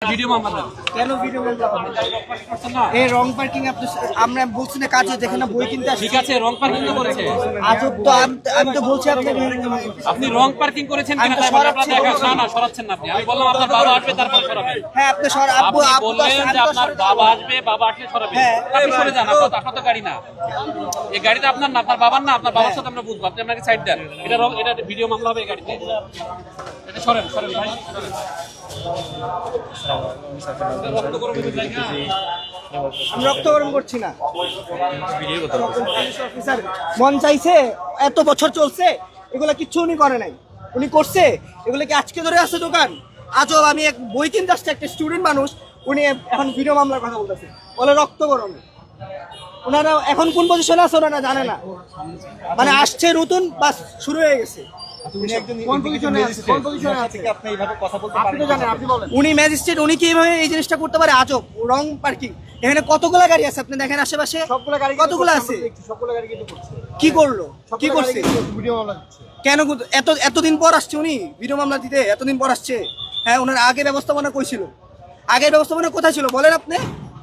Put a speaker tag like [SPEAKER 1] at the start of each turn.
[SPEAKER 1] Video মামলা
[SPEAKER 2] কেন video মামলা হবে?
[SPEAKER 1] করছেন না?
[SPEAKER 2] এই রং পার্কিং আপনি আমরা বলছি না কাজ দেখে না বই কিনতে আসছি।
[SPEAKER 1] ঠিক আছে, রং পার্কিং তো করেছে।
[SPEAKER 2] আজব তো আমি তো বলছি আপনাকে
[SPEAKER 1] আপনি রং পার্কিং করেছেন কিনা তাই বলে আপনারা দেখা না সরাচ্ছেন না আপনি। আমি বললাম আপনার বাবা আসবে তারপর সরাবেন।
[SPEAKER 2] হ্যাঁ আপনি সর আব্বু
[SPEAKER 1] আপনি
[SPEAKER 2] আব্বু
[SPEAKER 1] বললেন যে আপনার বাবা আসবে, বাবা আসলে সরাবেন।
[SPEAKER 2] হ্যাঁ।
[SPEAKER 1] আপনি সরে যান, আপনার তো গাড়ি না। এই গাড়িটা আপনার না, আপনার বাবার না, আপনার বাবার সাথে আমরা বুঝবো। আপনি আপনাকে সাইড দেন। এটা ভিডিও মামলা হবে এই গাড়িতে। এটা সরেন ভাই, সরেন। রক্ত গরমের জায়গা।
[SPEAKER 2] আমি রক্ত গরম করছি না। অফিসার মন চাইছে, এত বছর চলছে এগুলা কিচ্ছু উনি করে নাই, উনি করছে এগুলো কি আজকে ধরে আছে দোকান? আজব, আমি এক বই কিনতে আসছি, একটা স্টুডেন্ট মানুষ, উনি এখন ভিডিও মামলার কথা বলতেছে, বলে রক্ত গরমে। ওনারা এখন কোন পজিশনে আছে ওনারা জানে না, মানে আসছে নতুন বাস শুরু হয়ে গেছে। উনি ম্যাজিস্ট্রেট, উনি কিভাবে এই জিনিসটা করতে পারে? আজব। রং পার্কিং, এখানে কতগুলা গাড়ি আছে আপনি দেখেন আশেপাশে, কতগুলো আছে। কি করলো, কি করছে? কেন এতদিন পর আসছে উনি ভিডিও মামলা দিতে? এতদিন পর আসছে? হ্যাঁ, ওনার আগে ব্যবস্থাপনা কই ছিল? আগের ব্যবস্থাপনা কোথায় ছিল বলেন আপনি?